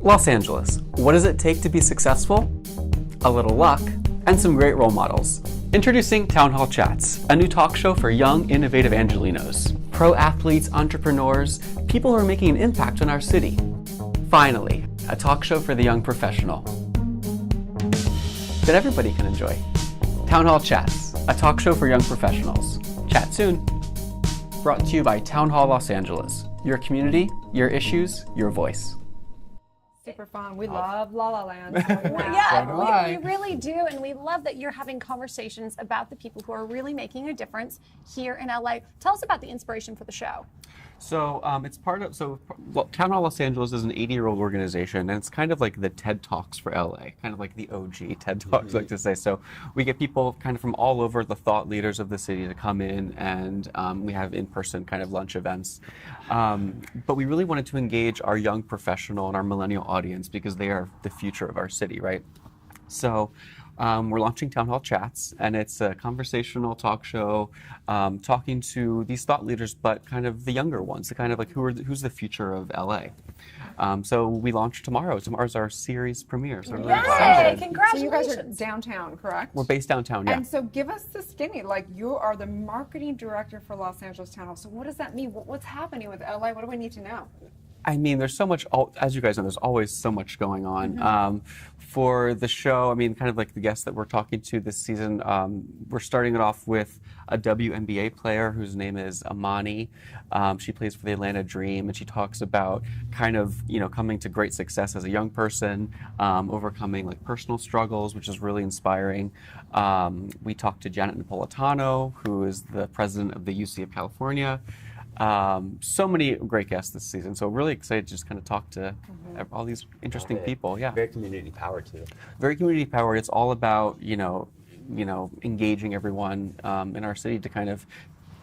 Los Angeles. What does it take to be successful? A little luck and some great role models. Introducing Town Hall Chats, a new talk show for young, innovative Angelinos. Pro athletes, entrepreneurs, people who are making an impact on our city. Finally, a talk show for the young professional that everybody can enjoy. Town Hall Chats, a talk show for young professionals. Chat soon. Brought to you by Town Hall Los Angeles. Your community, your issues, your voice. Super fun. We love La La Land. Yeah, we really do, and we love that you're having conversations about the people who are really making a difference here in LA. Tell us about the inspiration for the show. So it's part of, Town Hall Los Angeles is an 80-year-old organization, and it's kind of like the TED Talks for LA, kind of like the OG TED Talks, like to say. So we get people kind of from all over, the thought leaders of the city, to come in, and we have in-person kind of lunch events. But we really wanted to engage our young professional and our millennial audience because they are the future of our city, right? So we're launching Town Hall Chats, and it's a conversational talk show talking to these thought leaders, but kind of the younger ones, the kind of like who's the future of LA. So we launch tomorrow. Tomorrow's our series premiere. So we're Yay! Congratulations. So you guys are downtown, correct? We're based downtown, yeah. And so give us the skinny, like you are the marketing director for Los Angeles Town Hall. So what does that mean? What's happening with LA? What do we need to know? I mean, there's so much, as you guys know, there's always so much going on. For the show, I mean, kind of like the guests that we're talking to this season, we're starting it off with a WNBA player whose name is Amani. She plays for the Atlanta Dream, and she talks about kind of, coming to great success as a young person, overcoming like personal struggles, which is really inspiring. We talked to Janet Napolitano, who is the president of the UC of California. So many great guests this season. So really excited to just kind of talk to all these interesting people. Yeah. Very community powered too. Very community powered. It's all about, engaging everyone in our city to kind of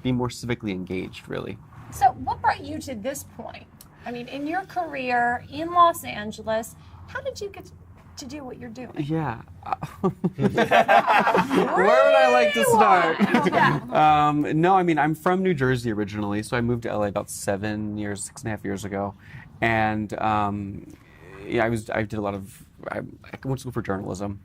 be more civically engaged, really. So what brought you to this point? I mean, in your career in Los Angeles, how did you get to do what you're doing? Yeah. Where would I like to start? No, I mean, I'm from New Jersey originally, so I moved to LA about 6.5 years ago. And I did a lot of, I went to school for journalism.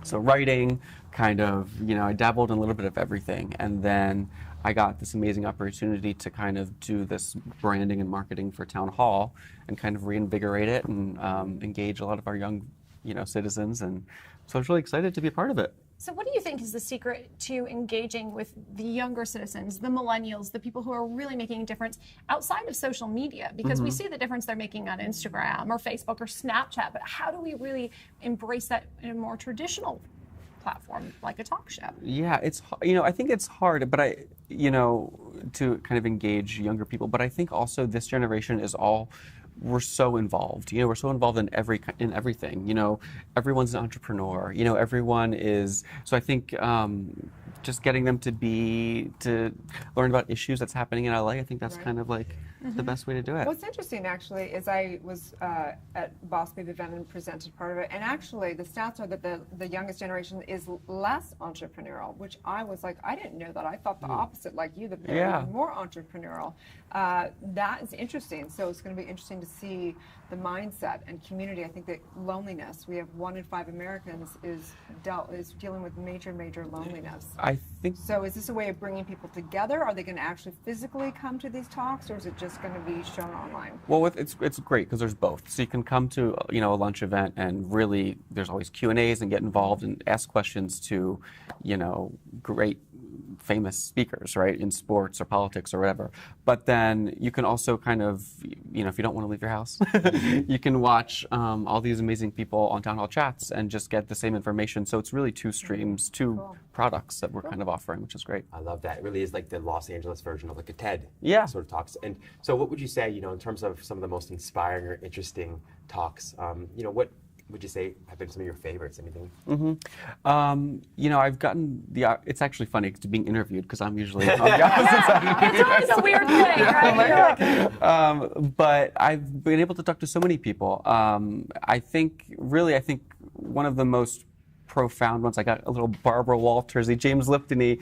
So writing, kind of, I dabbled in a little bit of everything. And then I got this amazing opportunity to kind of do this branding and marketing for Town Hall and kind of reinvigorate it and engage a lot of our young citizens, and so I was really excited to be a part of it. So what do you think is the secret to engaging with the younger citizens, the millennials, the people who are really making a difference outside of social media? Because we see the difference they're making on Instagram or Facebook or Snapchat, but how do we really embrace that in a more traditional platform like a talk show? Yeah, it's, I think it's hard, but to kind of engage younger people, but I think also this generation is we're so involved. We're so involved in everything. Everyone's an entrepreneur. Everyone is. So I think just getting them to learn about issues that's happening in LA. I think that's kind of like the best way to do it. What's interesting actually is I was at Boss Babe event and presented part of it, and actually the stats are that the youngest generation is less entrepreneurial, which I was like, I didn't know that. I thought the opposite, like you, that they're even more entrepreneurial. That is interesting. So it's going to be interesting to see the mindset and community. I think that loneliness, we have 1 in 5 Americans is dealing with major loneliness. I think so. Is this a way of bringing people together? Are they going to actually physically come to these talks, or is it just going to be shown online? Well, it's great because there's both. So you can come to a lunch event, and really there's always Q&As and get involved and ask questions to great famous speakers, right, in sports or politics or whatever. But then you can also kind of, if you don't want to leave your house, you can watch all these amazing people on Town Hall Chats and just get the same information. So it's really two streams, two products that we're kind of offering, which is great. I love that. It really is like the Los Angeles version of like a TED sort of talks. And so what would you say, in terms of some of the most inspiring or interesting talks, what would you say have been some of your favorites? Anything? I've gotten it's actually funny to being interviewed because I'm usually on the opposite side. It's always a weird thing, right? But I've been able to talk to so many people. I think one of the most profound ones. I got a little Barbara Walters, James Lipton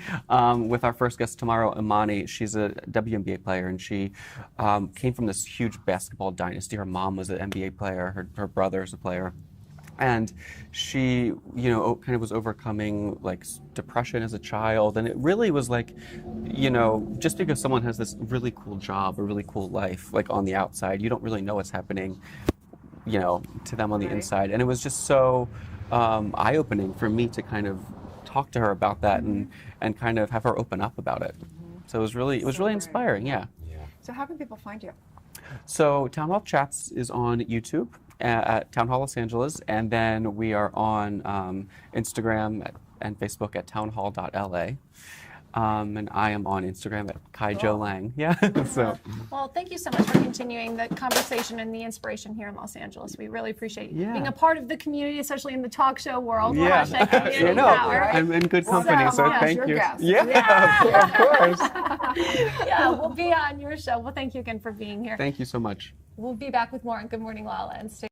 with our first guest tomorrow, Imani. She's a WNBA player, and she came from this huge basketball dynasty. Her mom was an NBA player, her brother is a player. And she, you know, kind of was overcoming like depression as a child. And it really was like, you know, just because someone has this really cool job, a really cool life, like on the outside, you don't really know what's happening, you know, to them on the inside. And it was just so eye-opening for me to kind of talk to her about that and kind of have her open up about it. So it was really inspiring, yeah. So how can people find you? So Town Hall Chats is on YouTube at Town Hall Los Angeles, and then we are on Instagram and Facebook at townhall.la. And I am on Instagram at Kaijo Lang. Yeah. So. Well, thank you so much for continuing the conversation and the inspiration here in Los Angeles. We really appreciate being a part of the community, especially in the talk show world. Yeah. Community power. I'm in good company, so thank you. Yeah, of course. Yeah, we'll be on your show. Well, thank you again for being here. Thank you so much. We'll be back with more on Good Morning La La and stay